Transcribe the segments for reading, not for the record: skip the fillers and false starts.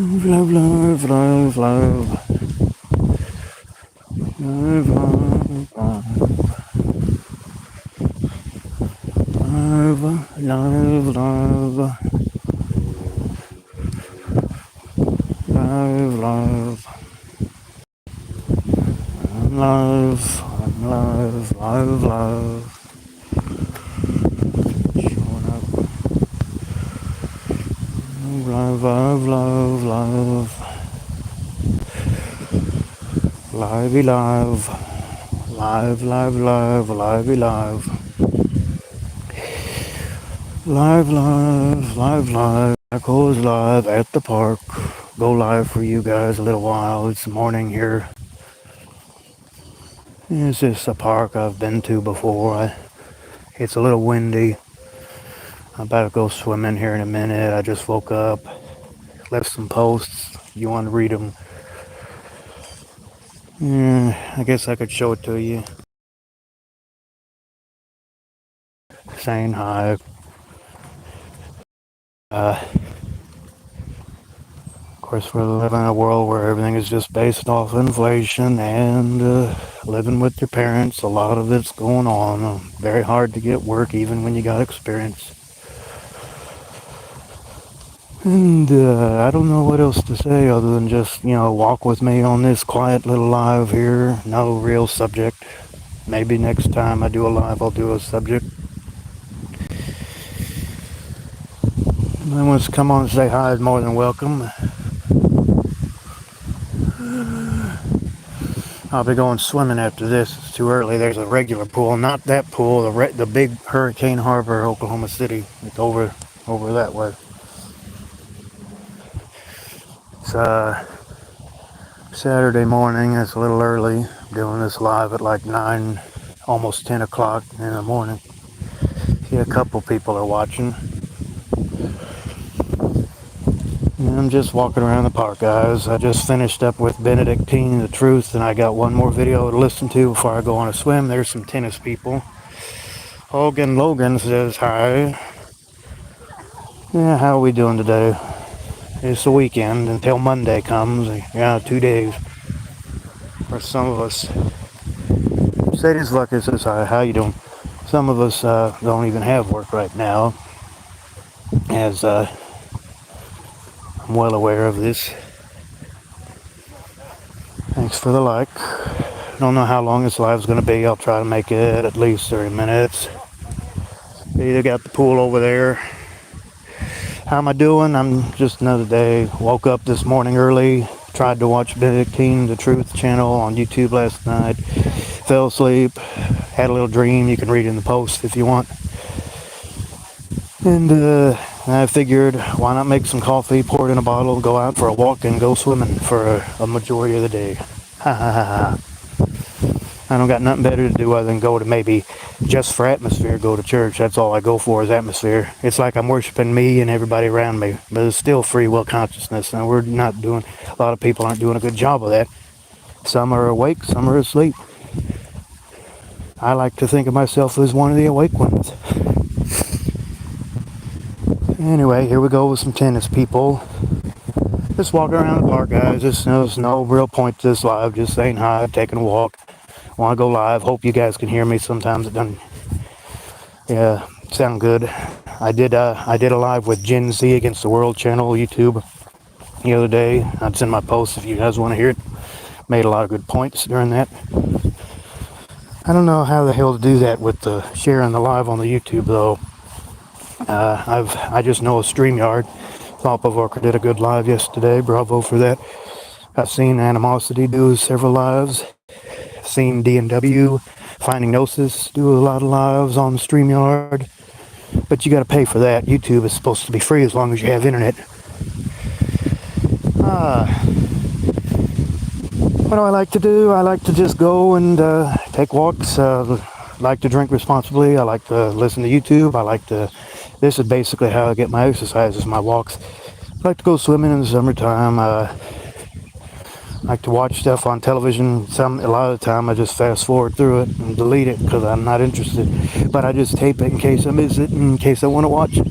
Love, love, love, love. Love, love, love, love, love, love, love, love, love, love, love. Showing up. Love, love, love, love. Livey, love. Live, live, live, lively, live. Live, live, live, live. Echoes live at the park. Go live for you guys a little while. It's morning here. It's just a park I've been to before. It's a little windy. I'm about to go swimming here in a minute. I just woke up. Left some posts. You want to read them? Yeah, I guess I could show it to you. Saying hi. Of course, we're living in a world where everything is just based off inflation and living with your parents. A lot of it's going on. Very hard to get work even when you got experience. And I don't know what else to say other than just, walk with me on this quiet little live here. No real subject. Maybe next time I do a live, I'll do a subject. Anyone wants to come on and say hi is more than welcome. I'll be going swimming after this. It's too early. There's a regular pool, not that pool, the big Hurricane Harbor, Oklahoma City. It's over that way. It's Saturday morning. It's a little early. I'm doing this live at like 9, almost 10 o'clock in the morning. See, a couple people are watching. And I'm just walking around the park, guys. I just finished up with Benedictine the Truth, and I got one more video to listen to before I go on a swim. There's some tennis people. Hogan Logan says hi. Yeah, how are we doing today? It's the weekend until Monday comes. 2 days. For some of us. Sadie's Lucky says hi. How you doing? Some of us don't even have work right now, as I'm well aware of this. Thanks for the like. Don't know how long this live is going to be. I'll try to make it at least 30 minutes. Either got the pool over there. How am I doing? I'm just another day. Woke up this morning early. Tried to watch Benedictine the Truth channel on YouTube last night. Fell asleep. Had a little dream. You can read it in the post if you want. And I figured, why not make some coffee, pour it in a bottle, go out for a walk, and go swimming for a majority of the day. Ha ha ha ha. I don't got nothing better to do other than go to maybe just for atmosphere, go to church. That's all I go for is atmosphere. It's like I'm worshiping me and everybody around me, but it's still free will consciousness, and we're not doing, a lot of people aren't doing a good job of that. Some are awake, some are asleep. I like to think of myself as one of the awake ones. Anyway, here we go with some tennis people. Just walking around the park, guys. There's no real point to this live. Just saying hi, taking a walk. Want to go live. Hope you guys can hear me. Sometimes it doesn't, sound good. I did a live with Gen Z Against the World channel, YouTube, the other day. I'd send my posts if you guys want to hear it. Made a lot of good points during that. I don't know how the hell to do that with the sharing the live on the YouTube though. I just know a StreamYard. Thought Provoker did a good live yesterday. Bravo for that. I've seen Animosity do several lives. Seen D&W, Finding Gnosis do a lot of lives on StreamYard. But you got to pay for that. YouTube is supposed to be free as long as you have internet. What do I like to do? I like to just go and take walks. Like to drink responsibly. I like to listen to YouTube. This is basically how I get my exercises, my walks. I like to go swimming in the summertime. I like to watch stuff on television. A lot of the time I just fast forward through it and delete it because I'm not interested. But I just tape it in case I miss it, in case I want to watch it.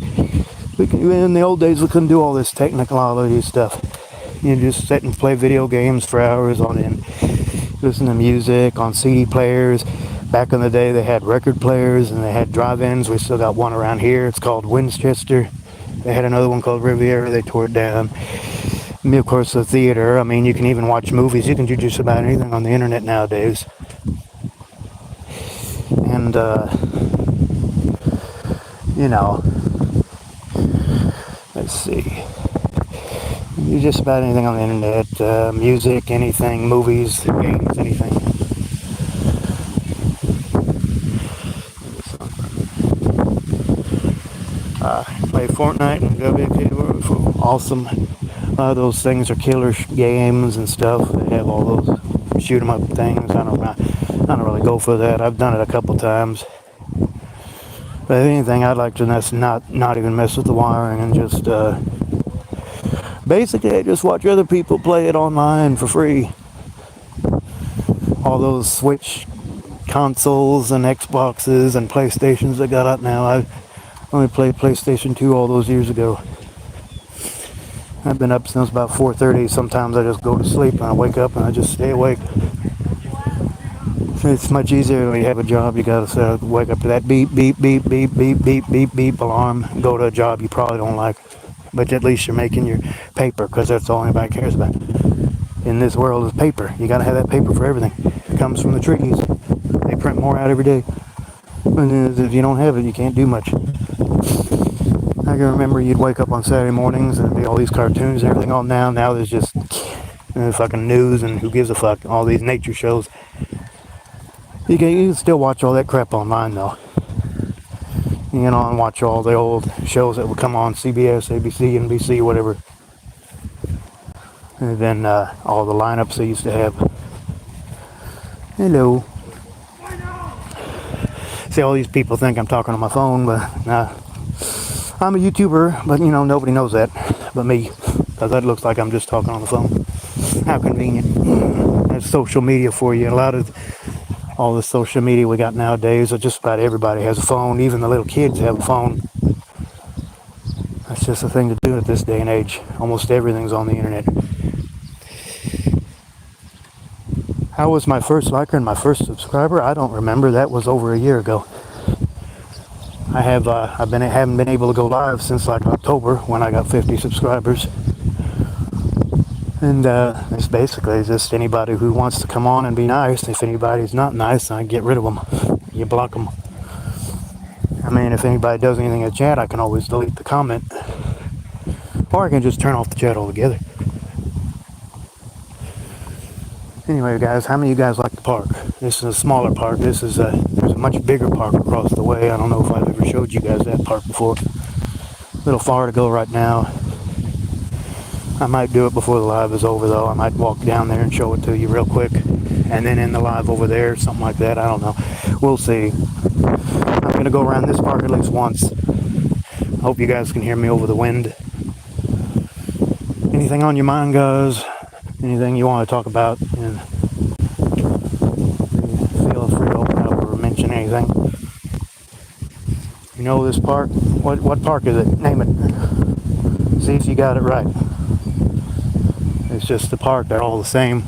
In the old days we couldn't do all this technicality stuff. You just sit and play video games for hours on end. Listen to music on CD players. Back in the day, they had record players and they had drive-ins. We still got one around here. It's called Winchester. They had another one called Riviera. They tore it down. And of course, the theater. I mean, you can even watch movies. You can do just about anything on the internet nowadays. And, you know, let's see. You do just about anything on the internet. Music, anything, movies, games, anything. Play Fortnite and WK. Awesome. A lot of those things are killer games and stuff. They have all those shoot 'em up things. I don't really go for that. I've done it a couple times. But if anything, I'd like to not even mess with the wiring and just basically just watch other people play it online for free. All those Switch consoles and Xboxes and PlayStations that got out now. I only played PlayStation 2 all those years ago. I've been up since about 4:30. Sometimes I just go to sleep and I wake up and I just stay awake. It's much easier when you have a job. You gotta wake up to that beep, beep, beep, beep, beep, beep, beep, beep alarm. Go to a job you probably don't like, but at least you're making your paper, because that's all anybody cares about in this world is paper. You gotta have that paper for everything. It comes from the trees. They print more out every day. And if you don't have it, you can't do much. I can remember you'd wake up on Saturday mornings and there'd be all these cartoons and everything on now. Now there's just fucking news and who gives a fuck. All these nature shows. You can still watch all that crap online though. You know, and watch all the old shows that would come on CBS, ABC, NBC, whatever. And then all the lineups they used to have. Hello. See, all these people think I'm talking on my phone, but I'm a YouTuber, but you know, nobody knows that but me, because that looks like I'm just talking on the phone. How convenient. That's social media for you. A lot of all the social media we got nowadays, just about everybody has a phone. Even the little kids have a phone. That's just a thing to do at this day and age. Almost everything's on the internet. How was my first liker and my first subscriber? I don't remember. That was over a year ago. I haven't been able to go live since like October when I got 50 subscribers. And it's basically just anybody who wants to come on and be nice. If anybody's not nice, I get rid of them. You block them. I mean, if anybody does anything in the chat, I can always delete the comment. Or I can just turn off the chat altogether. Anyway, guys, how many of you guys like the park? This is a smaller park. There's a much bigger park across the way. I don't know if I've ever showed you guys that park before. A little far to go right now. I might do it before the live is over, though. I might walk down there and show it to you real quick. And then in the live over there, something like that. I don't know. We'll see. I'm going to go around this park at least once. Hope you guys can hear me over the wind. Anything on your mind, guys? Anything you want to talk about? And feel free to open up or mention anything. You know this park? What park is it? Name it. See if you got it right. It's just the park. They're all the same.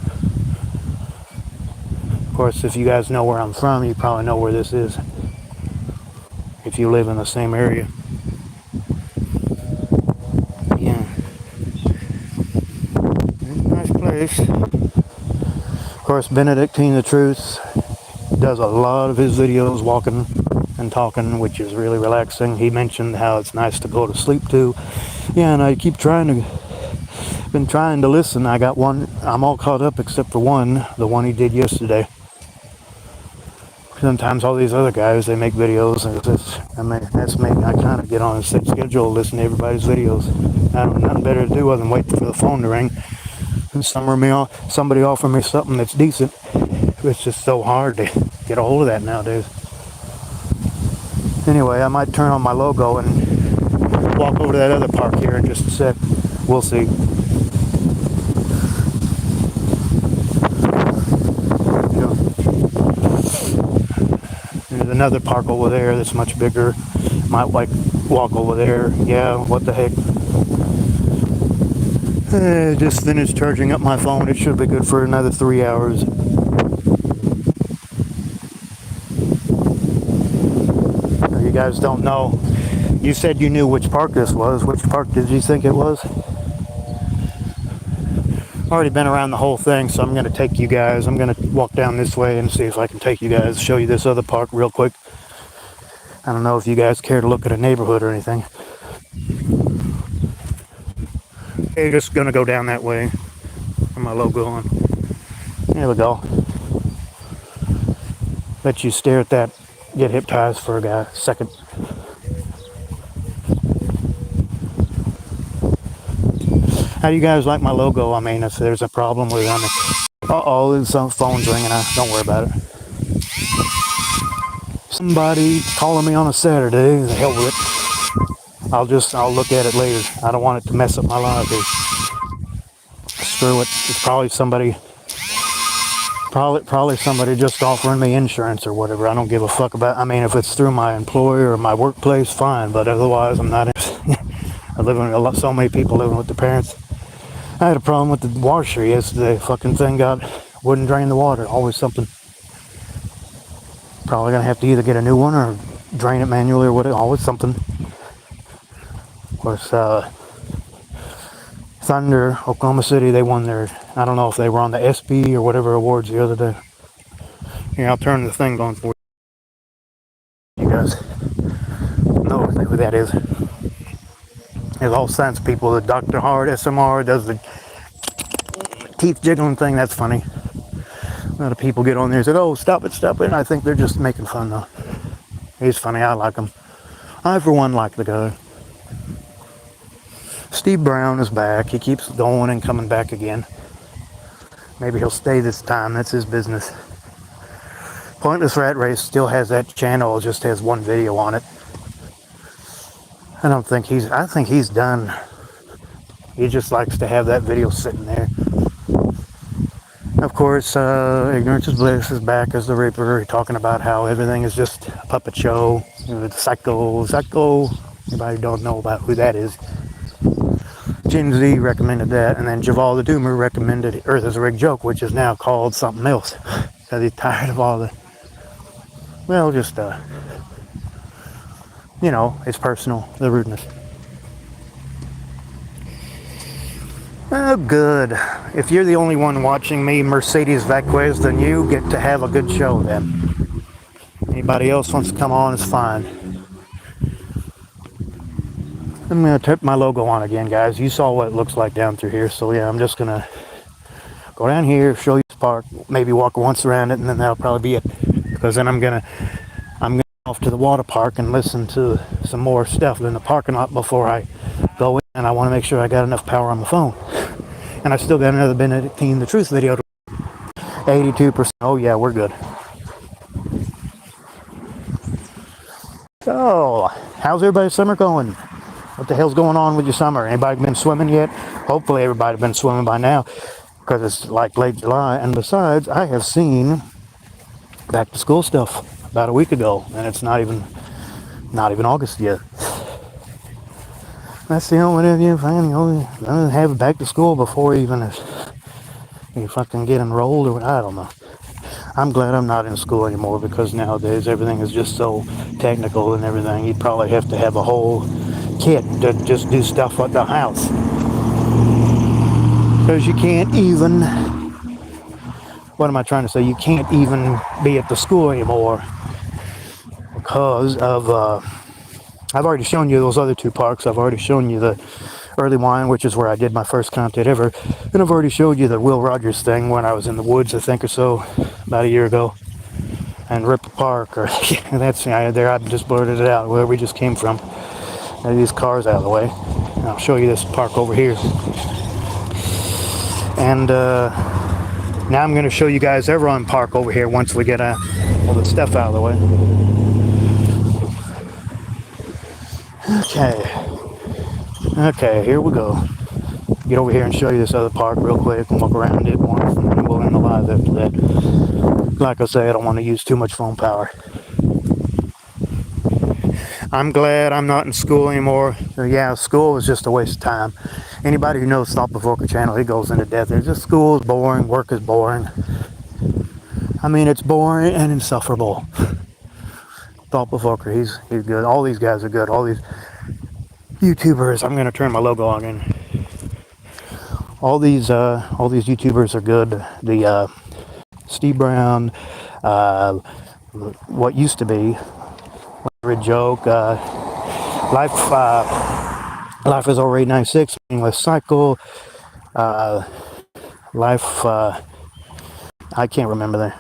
Of course, if you guys know where I'm from, you probably know where this is. If you live in the same area. Yeah. Nice place. Of course, Benedictine the Truth does a lot of his videos walking and talking, which is really relaxing. He mentioned how it's nice to go to sleep to. Yeah, and I keep been trying to listen. I got one. I'm all caught up except for one, the one he did yesterday. Sometimes all these other guys, they make videos, and that's me. I kind of get on a set schedule, listen to everybody's videos. I don't have nothing better to do other than wait for the phone to ring and somebody offer me something that's decent. It's just so hard to get a hold of that nowadays. Anyway, I might turn on my logo and walk over to that other park here in just a sec. We'll see. There's another park over there that's much bigger. Might walk over there. Yeah, what the heck. Just finished charging up my phone. It should be good for another 3 hours. You guys don't know. You said you knew which park this was. Which park did you think it was? Already been around the whole thing, so I'm going to take you guys. I'm going to walk down this way and see if I can take you guys, show you this other park real quick. I don't know if you guys care to look at a neighborhood or anything. You're just going to go down that way. Put my logo on. There we go. Let you stare at that. Get hypnotized for a second. How do you guys like my logo? I mean, if there's a problem with it, I mean, uh-oh, there's some phone's ringing. Don't worry about it. Somebody calling me on a Saturday. The hell with it. I'll look at it later. I don't want it to mess up my life. Screw it. It's probably somebody just offering me insurance or whatever. I don't give a fuck about. I mean, if it's through my employer or my workplace, fine. But otherwise, I'm not. I live in so many people living with their parents. I had a problem with the washer yesterday. Fucking thing wouldn't drain the water. Always something. Probably gonna have to either get a new one or drain it manually or whatever. Always something. Of course, Thunder, Oklahoma City, they won their, I don't know if they were on the SB or whatever awards the other day. Here, I'll turn the thing on for you guys. Know who that is. There's all kinds of people. The Dr. Hard SMR does the teeth jiggling thing. That's funny. A lot of people get on there and say, oh, stop it. And I think they're just making fun though. He's funny. I like him. I, for one, like the guy. Steve Brown is back. He keeps going and coming back again. Maybe he'll stay this time. That's his business. Pointless Rat Race still has that channel. It just has one video on it. I think he's done. He just likes to have that video sitting there. Of course, Ignorance is Bliss is back as the Reaper, talking about how everything is just a puppet show. Psycho. Anybody don't know about who that is? Gen Z recommended that, and then Javal the Doomer recommended Earth is a Rigged Joke, which is now called something else. Because he's tired of all the, well, just, it's personal, the rudeness. Oh, good. If you're the only one watching me, Mercedes Vaquez, then you get to have a good show then. Anybody else wants to come on, it's fine. I'm going to turn my logo on again, guys. You saw what it looks like down through here. So, yeah, I'm just going to go down here, show you this park, maybe walk once around it, and then that'll probably be it. Because then I'm going off to the water park and listen to some more stuff in the parking lot before I go in. And I want to make sure I got enough power on my phone. And I still got another Benedictine the Truth video. 82%. Oh, yeah, we're good. So, how's everybody's summer going? What the hell's going on with your summer? Anybody been swimming yet? Hopefully everybody's been swimming by now, because it's like late July. And besides, I have seen back to school stuff about a week ago, and it's not even August yet. That's the only way you have back to school before even you fucking get enrolled, or I don't know. I'm glad I'm not in school anymore, because nowadays everything is just so technical and everything. You'd probably have to have a whole kit to just do stuff at the house, because you can't even, what am I trying to say? You can't even be at the school anymore because of, I've already shown you those other two parks. I've already shown you the Early Wine, which is where I did my first content ever. And I've already showed you the Will Rogers thing when I was in the woods, I think, or so, about a year ago. And Ripple Park, or that's there, I just blurted it out, where we just came from. These cars out of the way. And I'll show you this park over here. And now I'm going to show you guys Everon Park over here once we get all the stuff out of the way. Okay, here we go. Get over here and show you this other park real quick and walk around it more, and then we'll end the live after that. Like I say, I don't want to use too much phone power. I'm glad I'm not in school anymore. Yeah, school was just a waste of time. Anybody who knows Thought Provoker channel, he goes into depth. There's just school is boring, work is boring. I mean, it's boring and insufferable. Thought Provoker, he's good. All these guys are good. All these YouTubers. I'm gonna turn my logo on again. All these YouTubers are good. The Steve Brown, what used to be Red Joke, Life Life is Over 896, Meaningless Cycle, Life. I can't remember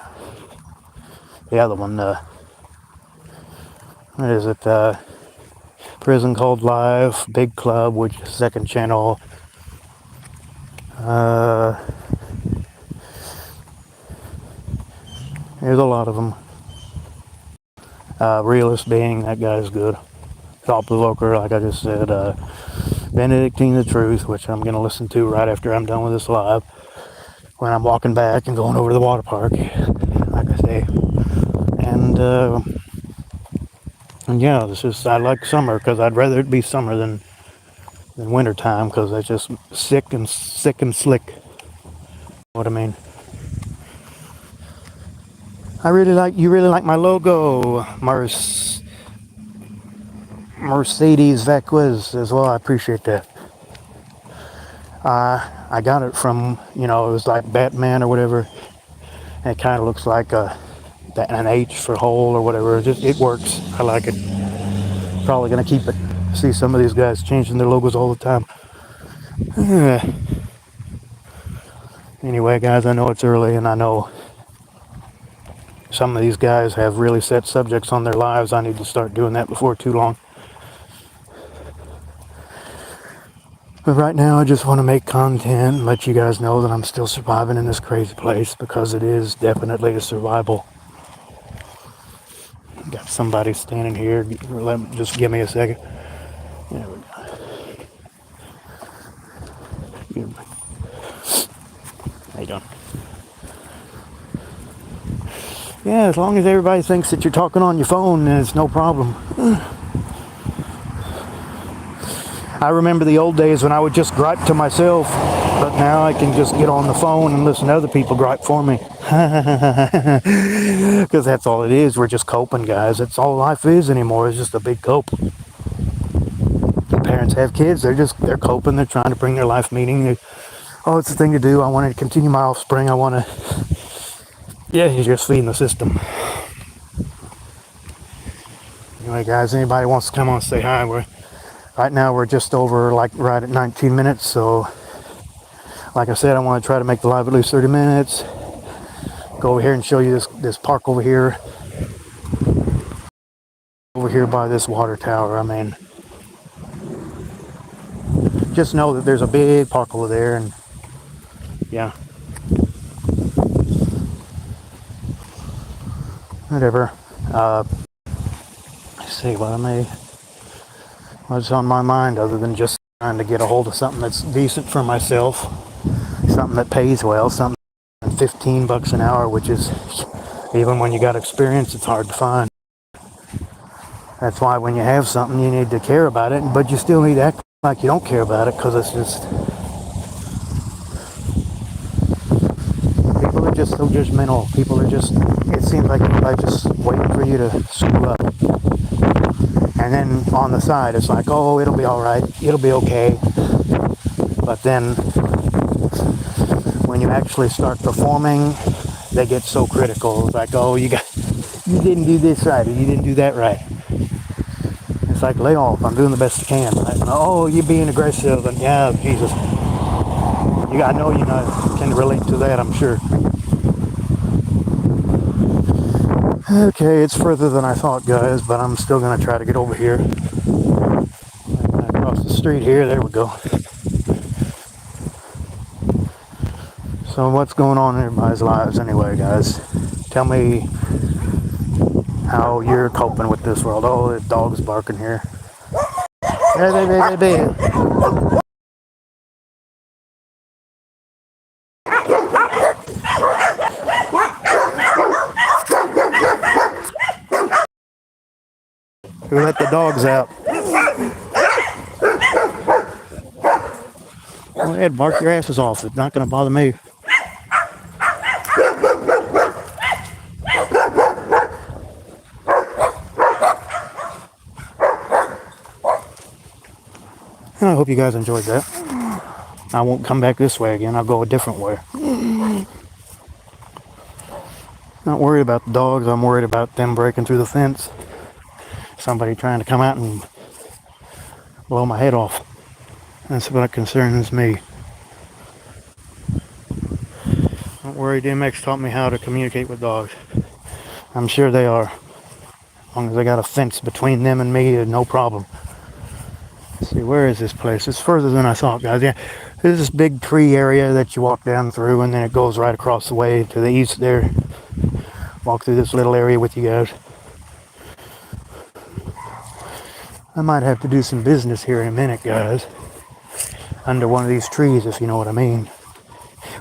the other one. What is it? Prison Called Life, Big Club, which is second channel. There's a lot of them. Realist Being, that guy's good. Thought Provoker, like I just said. Benedictine the Truth, which I'm gonna listen to right after I'm done with this live, when I'm walking back and going over to the water park, like I say. And yeah, I like summer because I'd rather it be summer than winter time, because it's just sick and slick. What I mean. You really like my logo, Mercedes Vaquiz as well. I appreciate that. I got it from, it was like Batman or whatever. And it kind of looks like an H for hole or whatever. It works. I like it. Probably gonna keep it. See some of these guys changing their logos all the time. Anyway, guys, I know it's early, and I know some of these guys have really set subjects on their lives. I need to start doing that before too long. But right now, I just want to make content and let you guys know that I'm still surviving in this crazy place, because it is definitely a survival. Got somebody standing here. Just give me a second. There we go. How you doing? Yeah, as long as everybody thinks that you're talking on your phone, then it's no problem. I remember the old days when I would just gripe to myself, but now I can just get on the phone and listen to other people gripe for me. Because that's all it is. We're just coping, guys. That's all life is anymore. It's just a big cope. Parents have kids. They're coping. They're trying to bring their life meaning. It's a thing to do. I want to continue my offspring. You're just feeding the system. Anyway, guys, anybody wants to come on and say hi, right now we're just over right at 19 minutes. So, like I said, I want to try to make the live at least 30 minutes. Go over here and show you this park over here. Over here by this water tower. I mean, just know that there's a big park over there, and yeah. Whatever. Let's see what's on my mind, other than just trying to get a hold of something that's decent for myself, something that pays well, something $15 an hour, which is, even when you got experience, it's hard to find. That's why when you have something, you need to care about it, but you still need to act like you don't care about it, because it's just, people are just so judgmental. People are just, it seems like everybody's just waiting for you to screw up. And then on the side, it's like, oh, it'll be all right, it'll be okay. But then when you actually start performing, they get so critical. It's like, oh, you didn't do this right, or you didn't do that right. It's like, lay off, I'm doing the best I can. Like, oh, you're being aggressive, and yeah, Jesus. I know you can relate to that, I'm sure. Okay, it's further than I thought, guys, but I'm still going to try to get over here. Across the street here, there we go. So what's going on in everybody's lives anyway, guys? Tell me how you're coping with this world. Oh, the dog's barking here. Hey. Who let the dogs out? Go ahead, bark your asses off. It's not going to bother me. And I hope you guys enjoyed that. I won't come back this way again. I'll go a different way. Not worried about the dogs. I'm worried about them breaking through the fence. Somebody trying to come out and blow my head off. That's what concerns me. Don't worry, DMX taught me how to communicate with dogs. I'm sure they are. As long as I got a fence between them and me, no problem. Let's see, where is this place? It's further than I thought, guys. Yeah, there's this big tree area that you walk down through, and then it goes right across the way to the east there. Walk through this little area with you guys. I might have to do some business here in a minute, guys. Under one of these trees, if you know what I mean.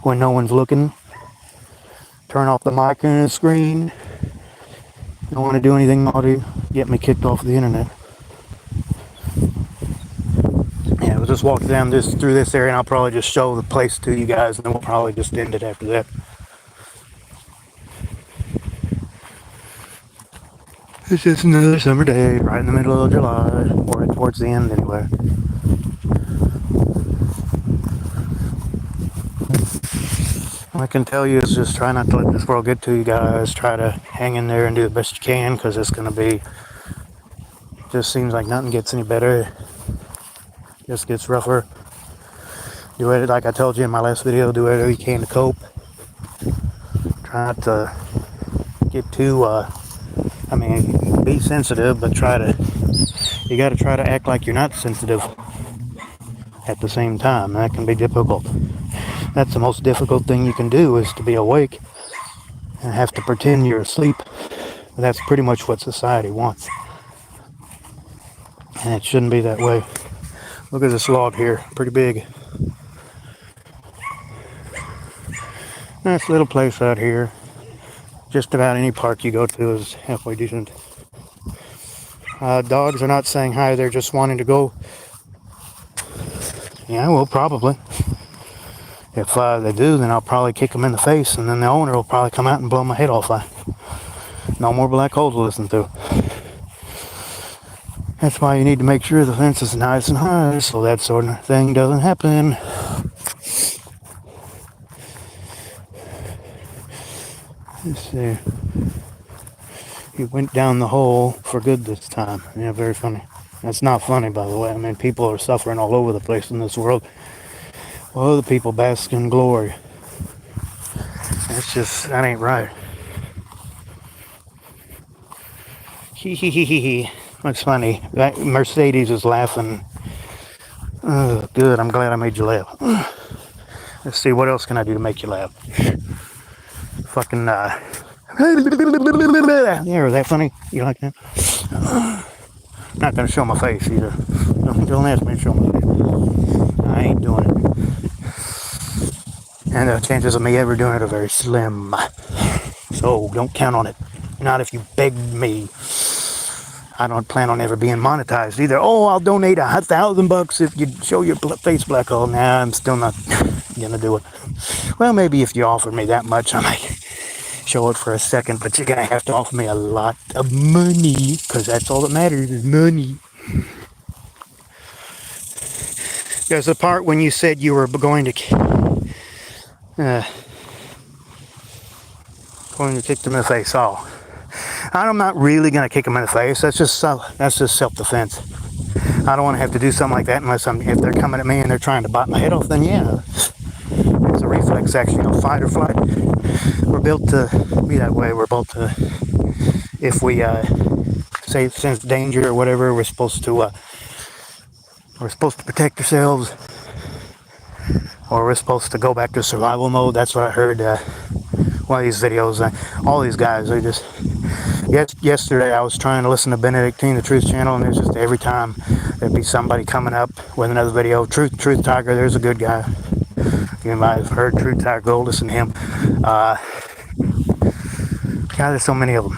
When no one's looking. Turn off the mic and the screen. Don't want to do anything naughty. Get me kicked off the internet. Yeah, we'll just walk down through this area, and I'll probably just show the place to you guys, and then we'll probably just end it after that. It's just another summer day, right in the middle of July, or towards the end anyway. All I can tell you is just try not to let this world get to you guys. Try to hang in there and do the best you can, because it's going to be, just seems like nothing gets any better. Just gets rougher. Do it like I told you in my last video, do whatever you can to cope. Try not to get too, be sensitive, but you got to try to act like you're not sensitive at the same time. That can be difficult. That's the most difficult thing you can do, is to be awake and have to pretend you're asleep. But that's pretty much what society wants. And it shouldn't be that way. Look at this log here, pretty big. Nice little place out here. Just about any park you go to is halfway decent. Dogs are not saying hi, they're just wanting to go. Yeah, well, probably. If they do, then I'll probably kick them in the face, and then the owner will probably come out and blow my head off. No more black holes to listen to. That's why you need to make sure the fence is nice and high, so that sort of thing doesn't happen. Let's see. He went down the hole for good this time. Yeah, very funny. That's not funny, by the way. I mean, people are suffering all over the place in this world. Well, other people bask in glory. That ain't right. Hee. That's funny. That Mercedes is laughing. Oh, good. I'm glad I made you laugh. Let's see, what else can I do to make you laugh? Fucking, yeah, is that funny? You like that? I'm not gonna show my face either. Don't ask me to show my face. I ain't doing it. And the chances of me ever doing it are very slim. So don't count on it. Not if you begged me. I don't plan on ever being monetized either. Oh, I'll donate $1,000 if you show your face black hole. Nah, I'm still not gonna do it. Well, maybe if you offer me that much, I might show it for a second, but you're gonna have to offer me a lot of money, because that's all that matters is money. There's the part when you said you were going to kick them in the face. Oh, I'm not really going to kick them in the face. That's just self-defense. I don't want to have to do something like that unless if they're coming at me and they're trying to bite my head off, then yeah. It's a reflex action, fight or flight. We're built to be that way. We're built to, if we sense danger or whatever, we're supposed to protect ourselves, or we're supposed to go back to survival mode. That's what I heard. One of these videos, all these guys, they just, yesterday I was trying to listen to Benedictine, the Truth Channel, and there's just every time there'd be somebody coming up with another video. Truth Tiger, there's a good guy. You might have heard Truth Tiger, go listen to him. God, there's so many of them.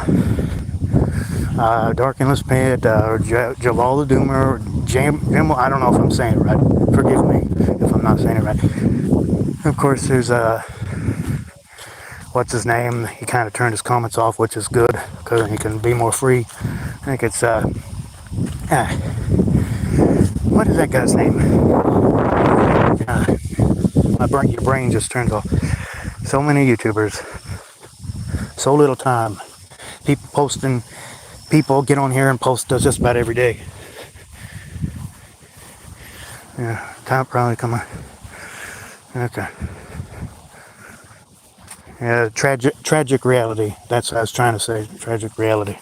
Dark Endless Pit, or Javal the Doomer, or Jam, I don't know if I'm saying it right. Forgive me if I'm not saying it right. Of course, there's what's his name? He kind of turned his comments off, which is good because he can be more free. I think it's what is that guy's name? Your brain just turns off. So many YouTubers, so little time. People get on here and post just about every day. Yeah, time probably coming. Okay. Yeah, tragic reality. That's what I was trying to say. Tragic reality.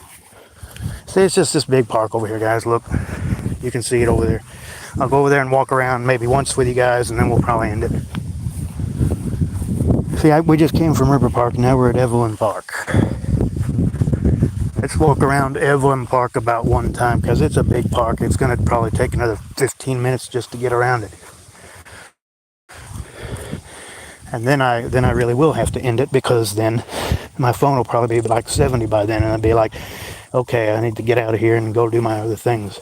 See, it's just this big park over here, guys. Look, you can see it over there. I'll go over there and walk around maybe once with you guys, and then we'll probably end it. See, we just came from River Park. Now we're at Evelyn Park. Let's walk around Evelyn Park about one time because it's a big park. It's going to probably take another 15 minutes just to get around it. And then I really will have to end it because then my phone will probably be like 70 by then, and I'll be like, okay, I need to get out of here and go do my other things.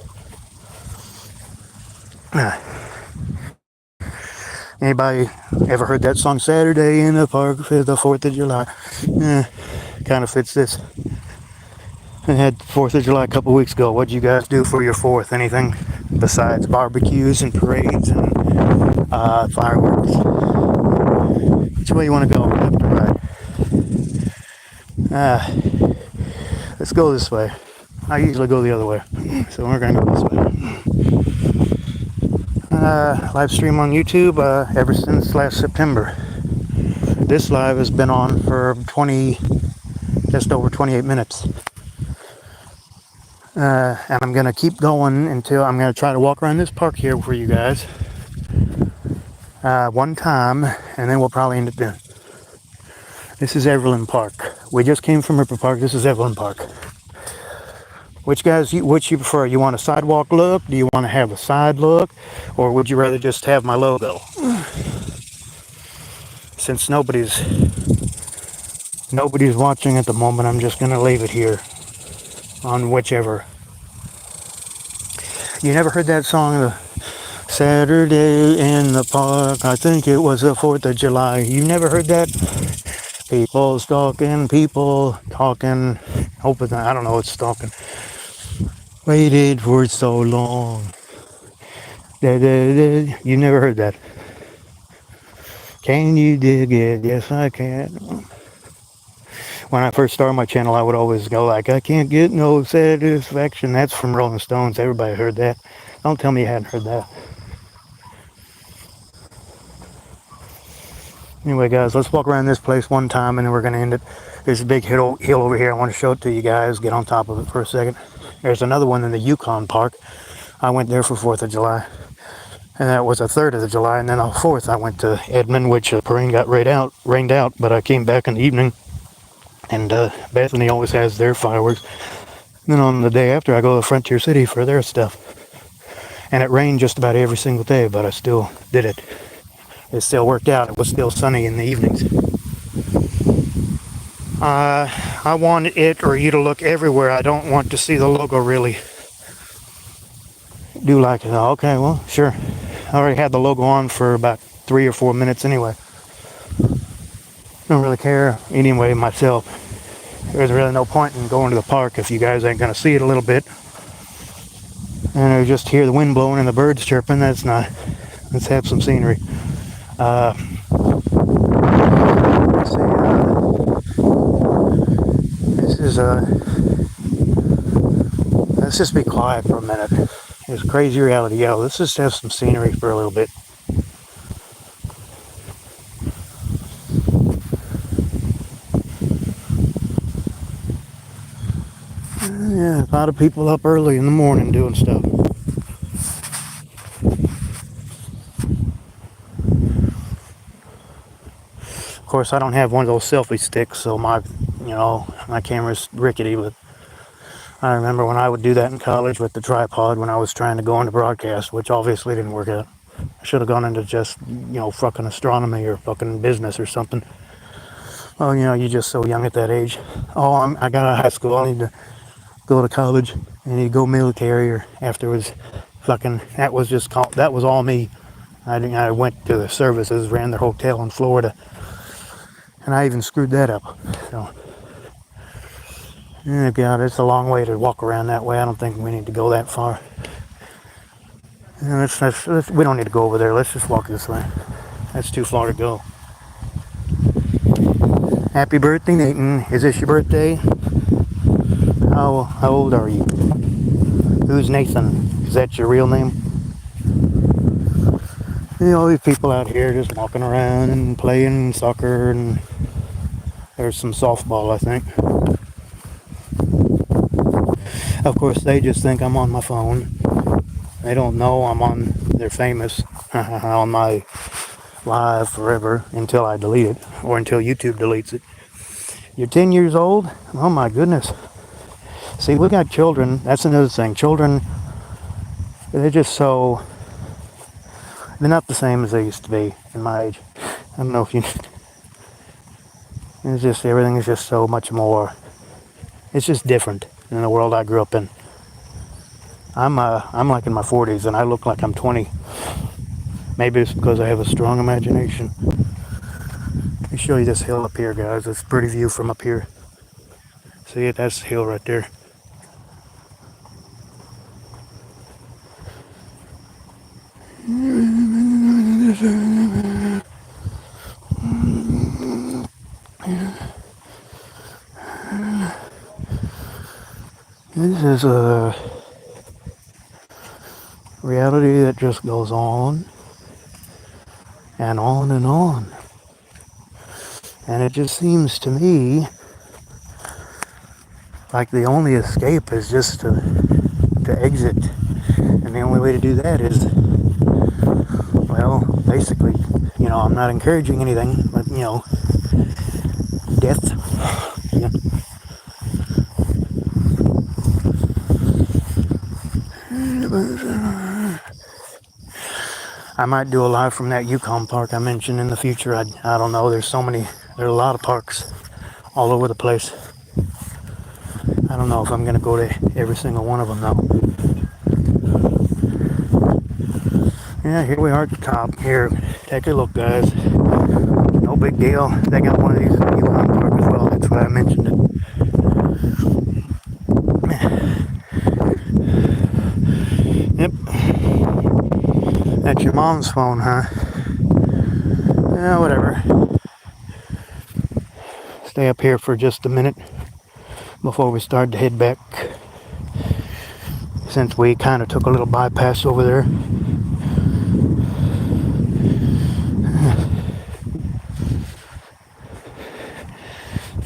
Anybody ever heard that song, Saturday in the Park for the 4th of July? Kind of fits this. I had 4th of July a couple weeks ago. What'd you guys do for your 4th? Anything besides barbecues and parades and fireworks? Which way you want to go? Left or right? Let's go this way. I usually go the other way, so we're going to go this way. Live stream on YouTube ever since last September. This live has been on for just over 28 minutes. And I'm going to keep going until I'm going to try to walk around this park here for you guys one time, and then we'll probably end it then. This is Evelyn Park. We just came from River Park. This is Evelyn Park. Which you prefer? You want a sidewalk look? Do you want to have a side look? Or would you rather just have my logo? Since nobody's watching at the moment, I'm just going to leave it here on whichever. You never heard that song, Saturday in the Park? I think it was the 4th of July. You never heard that? People talking. Hoping, I don't know what's talking. Waited for so long. You never heard that. Can you dig it? Yes, I can. When I first started my channel, I would always go like, I can't get no satisfaction. That's from Rolling Stones. Everybody heard that. Don't tell me you hadn't heard that. Anyway, guys, let's walk around this place one time, and then we're going to end it. There's a big hill over here. I want to show it to you guys. Get on top of it for a second. There's another one in the Yukon Park. I went there for 4th of July. And that was the 3rd of July. And then on the 4th, I went to Edmond, which the rain got rained out. But I came back in the evening. And Bethany always has their fireworks. And then on the day after, I go to Frontier City for their stuff. And it rained just about every single day, but I still did it. It still worked out. It was still sunny in the evenings. I want it or you to look everywhere. I don't want to see the logo really. Do like it. Okay, well, sure. I already had the logo on for about 3 or 4 minutes anyway. Don't really care anyway myself. There's really no point in going to the park if you guys ain't going to see it a little bit. And you just hear the wind blowing and the birds chirping. That's not. Let's have some scenery. Let's see. Let's just be quiet for a minute. It's crazy reality. Yeah, let's just have some scenery for a little bit. Yeah, a lot of people up early in the morning doing stuff. Of course, I don't have one of those selfie sticks, so my camera's rickety, but I remember when I would do that in college with the tripod when I was trying to go into broadcast, which obviously didn't work out. I should have gone into just, fucking astronomy or fucking business or something. Well, you're just so young at that age. Oh, I got out of high school. I need to go to college. I need to go military or afterwards. That was all me. I went to the services, ran their hotel in Florida, and I even screwed that up. So, yeah, God, it's a long way to walk around that way. I don't think we need to go that far. Yeah, we don't need to go over there. Let's just walk this way. That's too far to go. Happy birthday, Nathan. Is this your birthday? How old are you? Who's Nathan? Is that your real name? You know, these people out here just walking around and playing soccer, and there's some softball, I think. Of course, they just think I'm on my phone. They don't know they're famous on my live forever until I delete it, or until YouTube deletes it. You're 10 years old? Oh my goodness. See, we got children. That's another thing. Children, they're just so, they're not the same as they used to be in my age. I don't know if you, it's just, everything is just so much more, it's just different than the world I grew up in. I'm like in my 40s and I look like I'm 20. Maybe it's because I have a strong imagination. Let me show you this hill up here, guys. It's a pretty view from up here. See it? That's the hill right there. This is a reality that just goes on and on and on. And it just seems to me like the only escape is just to exit. And the only way to do that is, well, basically, you know, I'm not encouraging anything, but, you know, death. Yeah. I might do a live from that Yukon park I mentioned in the future. I don't know. There's a lot of parks all over the place. I don't know if I'm going to go to every single one of them though. Yeah, here we are at the top. Here, take a look, guys. No big deal. They got one of these in the Yukon park as well. That's why I mentioned it. Yep. That's your mom's phone, huh? Yeah, whatever. Stay up here for just a minute before we start to head back, since we kind of took a little bypass over there.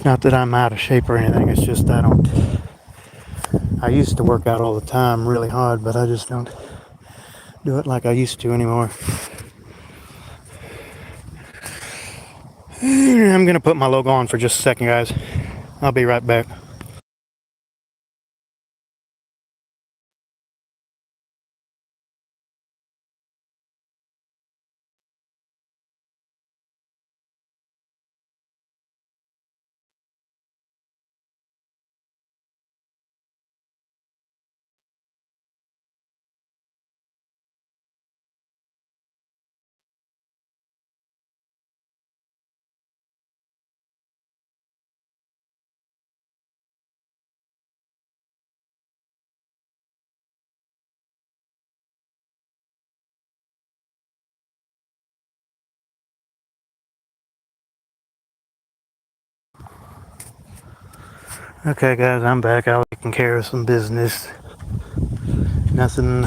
Not that I'm out of shape or anything, it's just I used to work out all the time really hard, but I just don't do it like I used to anymore. I'm gonna put my logo on for just a second, guys. I'll be right back. Okay, guys, I'm back. I was taking care of some business. Nothing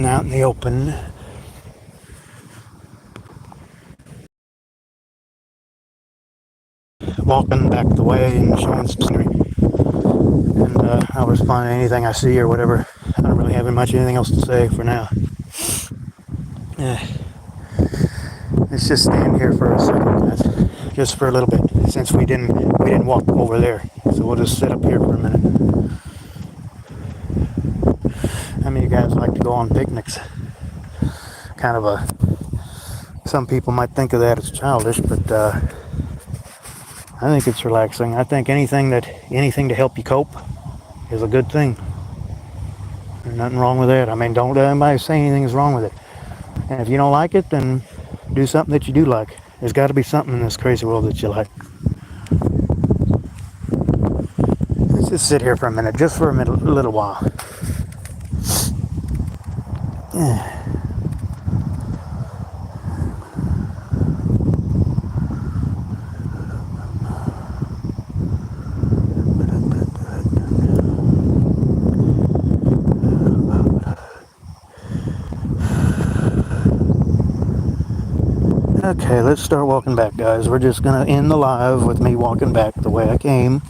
out in the open. Walking back the way and showing some scenery. And I'll respond to anything I see or whatever. I don't really have much anything else to say for now. Yeah. Let's just stand here for a second, guys. Just for a little bit, since we didn't walk over there. So we'll just sit up here for a minute. How many of you guys like to go on picnics? Some people might think of that as childish, but I think it's relaxing. I think anything to help you cope is a good thing. Nothing wrong with that. I mean, don't let anybody say anything's wrong with it. And if you don't like it, then do something that you do like. There's got to be something in this crazy world that you like. Let's just sit here for a minute, just for a little while. Yeah. Okay, let's start walking back, guys. We're just gonna end the live with me walking back the way I came.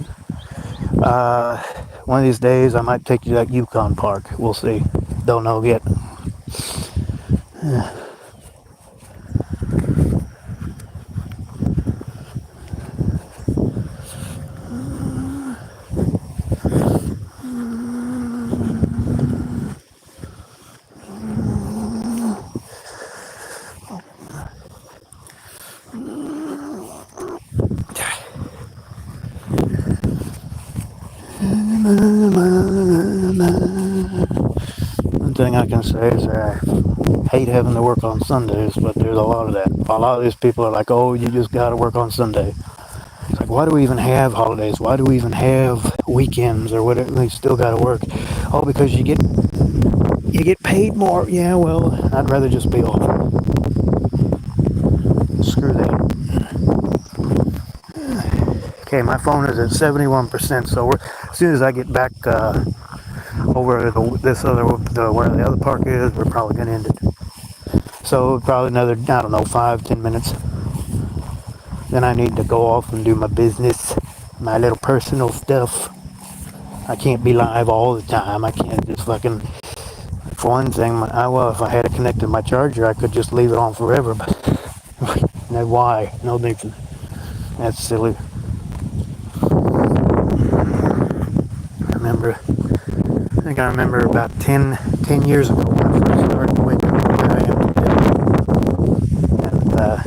One of these days I might take you to that Yukon Park. We'll see. Don't know yet. One thing I can say is I hate having to work on Sundays, but there's a lot of that. A lot of these people are like, oh, you just gotta work on Sunday. It's like, why do we even have holidays? Why do we even have weekends or whatever? We still gotta work. Oh, because you get paid more. Yeah, well, I'd rather just be off. Screw that. Okay, my phone is at 71%, so as soon as I get back over where the other park is, we're probably gonna end it. So probably another, I don't know, 5-10 minutes. Then I need to go off and do my business, my little personal stuff. I can't be live all the time. I can't just fucking. For one thing, if I had it connected to my charger, I could just leave it on forever. But no, why? No need for. That's silly. I remember about 10 years ago when I first started to wake up where I am today.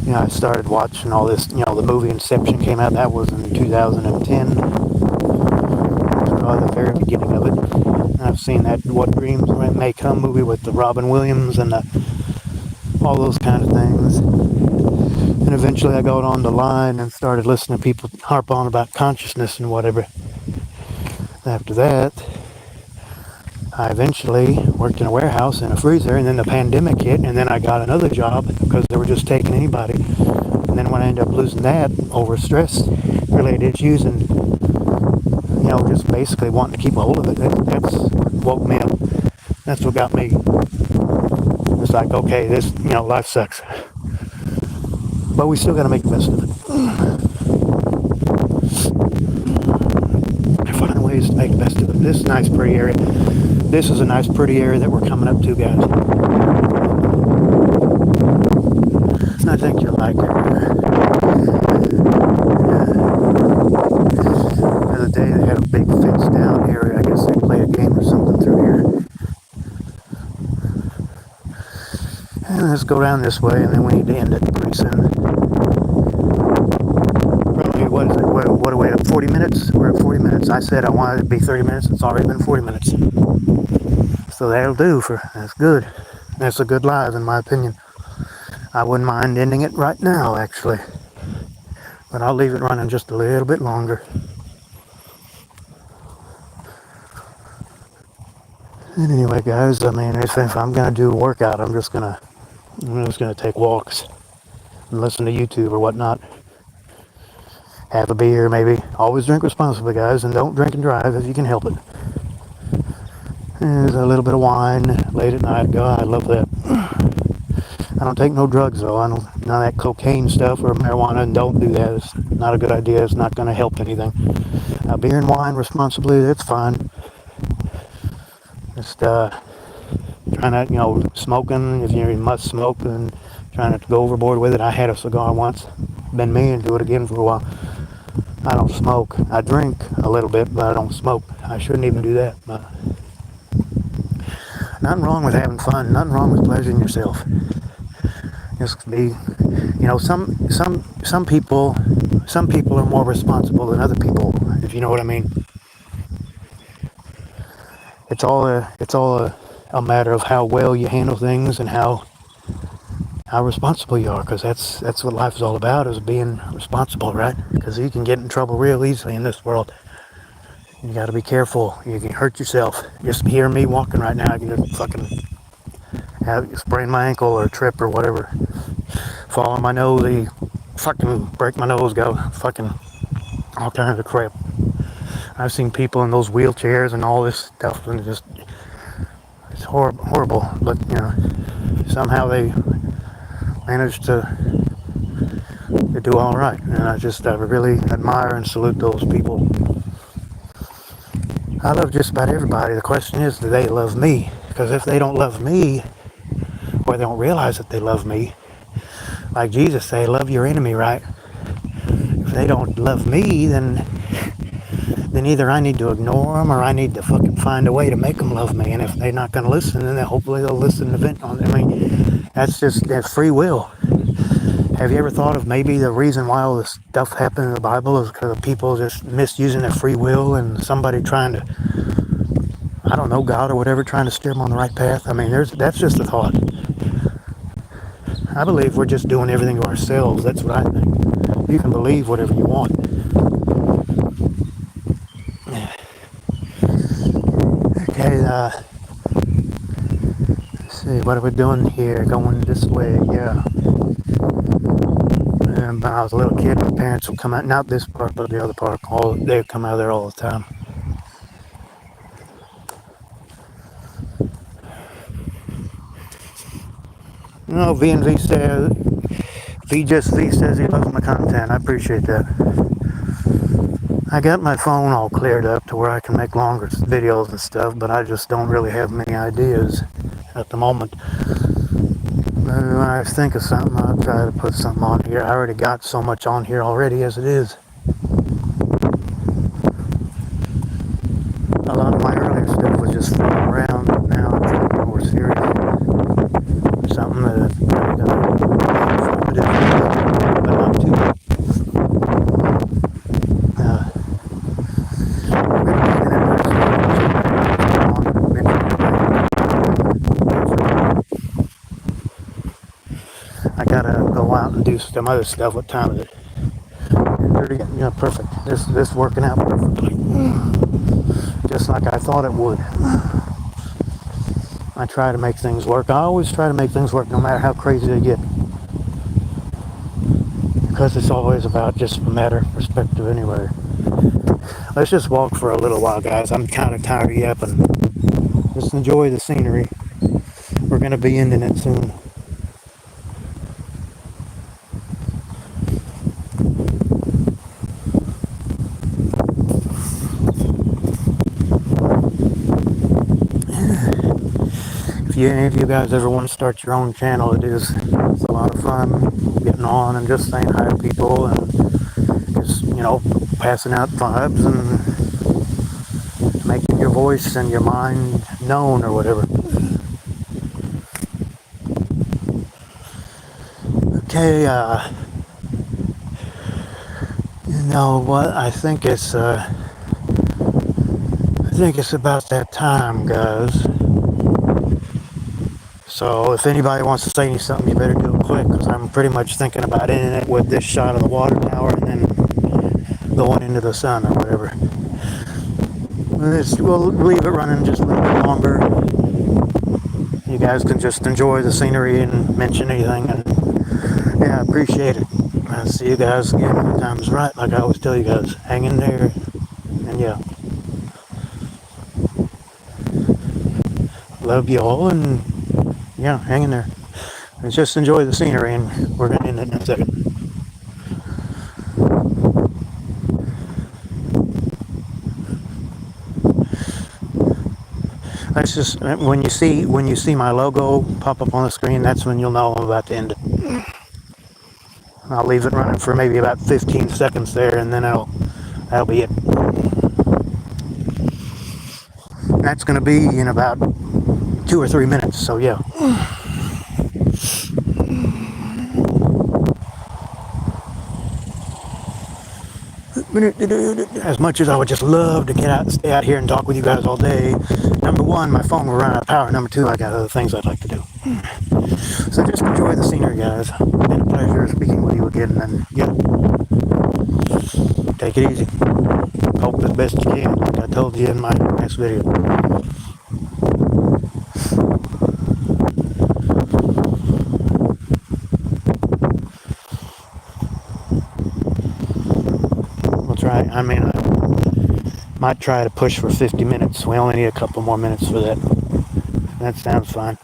And, I started watching all this, the movie Inception came out. That was in 2010. The very beginning of it. And I've seen that What Dreams May Come movie with the Robin Williams and all those kind of things. And eventually I got on the line and started listening to people harp on about consciousness and whatever. After that, I eventually worked in a warehouse in a freezer, and then the pandemic hit, and then I got another job because they were just taking anybody. And then when I ended up losing that over stress-related issues and, just basically wanting to keep a hold of it, that's what woke me up. That's what got me. It's like, okay, this, life sucks. But we still got to make the best of it. Find ways to make the best of it. This is a nice, pretty area. This is a nice, pretty area that we're coming up to, guys. I think you'll like it. The other day they had a big fence down area. I guess they played a game or something through here. And let's go down this way, and then we need to end it pretty soon. Probably, what is it? What are we at? 40 minutes? We're at 40 minutes. I said I wanted it to be 30 minutes. It's already been 40 minutes. So that'll do that's good. That's a good live, in my opinion. I wouldn't mind ending it right now, actually. But I'll leave it running just a little bit longer. And anyway, guys, I mean, if I'm gonna do a workout, I'm just gonna take walks and listen to YouTube or whatnot. Have a beer, maybe. Always drink responsibly, guys, and don't drink and drive if you can help it. There's a little bit of wine late at night. God, I love that. I don't take no drugs, though. None of that cocaine stuff or marijuana, and don't do that. It's not a good idea. It's not going to help anything. Beer and wine responsibly, that's fine. Just trying not, smoking, if you must smoke, and trying not to go overboard with it. I had a cigar once. Been meaning to do it again for a while. I don't smoke. I drink a little bit, but I don't smoke. I shouldn't even do that. But nothing wrong with having fun. Nothing wrong with pleasuring yourself. Just be, some people are more responsible than other people, if you know what I mean. it's all a matter of how well you handle things and how responsible you are, because that's what life is all about, is being responsible, right? Because you can get in trouble real easily in this world. You got to be careful. You can hurt yourself. Just hear me walking right now, I can just fucking sprain my ankle or trip or whatever. Fall on my nose, fucking break my nose, go fucking all kinds of crap. I've seen people in those wheelchairs and all this stuff, and it's horrible. But somehow they managed to do all right, and I really admire and salute those people. I love just about everybody. The question is, do they love me? Because if they don't love me, or they don't realize that they love me, like Jesus say, love your enemy, right? If they don't love me, then either I need to ignore them, or I need to fucking find a way to make them love me. And if they're not going to listen, then hopefully they'll listen that's free will. Have you ever thought of maybe the reason why all this stuff happened in the Bible is because of people just misusing their free will, and somebody trying to, I don't know, God or whatever, trying to steer them on the right path? That's just a thought. I believe we're just doing everything to ourselves. That's what I think. You can believe whatever you want. Okay, let's see, what are we doing here? Going this way, yeah. And when I was a little kid, my parents would come out, not this park, but the other park. They'd come out there all the time. V&V says, V says he loves my content. I appreciate that. I got my phone all cleared up to where I can make longer videos and stuff, but I just don't really have many ideas at the moment. When I think of something, I'll try to put something on here. I already got so much on here already as it is. A lot of my earlier stuff was just flying around, but now I'm trying to be more serious. Something that informative, but not too much. I gotta go out and do some other stuff. What time is it? 10:30. Yeah, perfect. This working out perfectly, just like I thought it would. I try to make things work. I always try to make things work, no matter how crazy they get, because it's always about just a matter of perspective anyway. Let's just walk for a little while, guys. I'm kind of tired of yapping. Just enjoy the scenery. We're gonna be ending it soon. If any of you guys ever want to start your own channel, it's a lot of fun getting on and just saying hi to people and just, passing out vibes and making your voice and your mind known or whatever. Okay, you know what? I think it's about that time, guys. So if anybody wants to say something, you better do it quick, because I'm pretty much thinking about ending it with this shot of the water tower and then going into the sun or whatever. We'll leave it running just a little bit longer. You guys can just enjoy the scenery and mention anything. And yeah, I appreciate it. I'll see you guys again when the time's right. Like I always tell you guys, hang in there. And yeah. Love you all, and yeah, hang in there. Let's just enjoy the scenery, and we're going to end it in a second. Let's just, when you see my logo pop up on the screen, that's when you'll know I'm about to end it. I'll leave it running for maybe about 15 seconds there, and then that'll be it. That's going to be in about 2 or 3 minutes, so yeah. As much as I would just love to get out, stay out here and talk with you guys all day, number one, my phone will run out of power. Number two, I got other things I'd like to do. So just enjoy the scenery, guys. Been a pleasure speaking with you again, and yeah, take it easy. Hope as best you can, like I told you in my last video. We'll try. I mean, I might try to push for 50 minutes. We only need a couple more minutes for that. That sounds fine.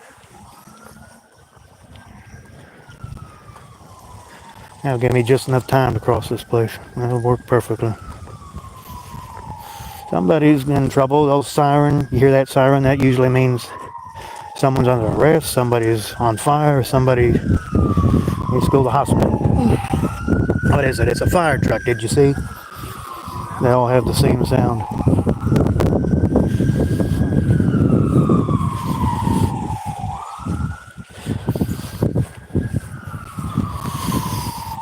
That'll give me just enough time to cross this place. That'll work perfectly. Somebody's in trouble. Those siren, you hear that siren? That usually means someone's under arrest, somebody's on fire, somebody needs to go to the hospital. What is it? It's a fire truck, did you see? They all have the same sound.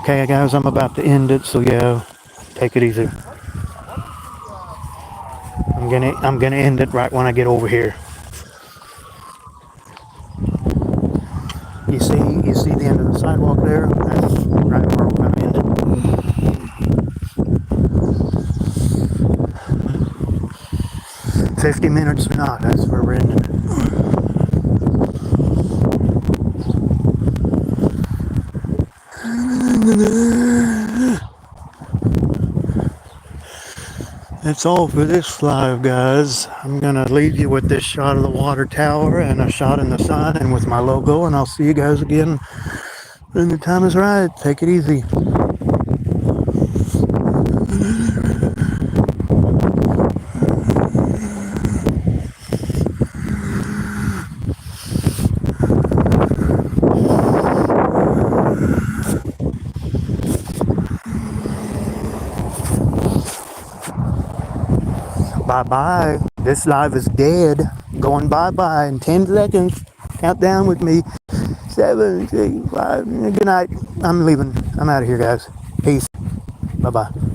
Okay, guys, I'm about to end it, so yeah, take it easy. I'm gonna end it right when I get over here. You see the end of the sidewalk there? That's right where we're gonna end it. 50 minutes or not, that's where we're ending it. That's all for this live, guys. I'm gonna leave you with this shot of the water tower and a shot in the sun and with my logo, and I'll see you guys again when the time is right. Take it easy. Bye-bye. This live is dead. Going bye-bye in 10 seconds. Count down with me. 7, 6, 5. Good night. I'm leaving. I'm out of here, guys. Peace. Bye-bye.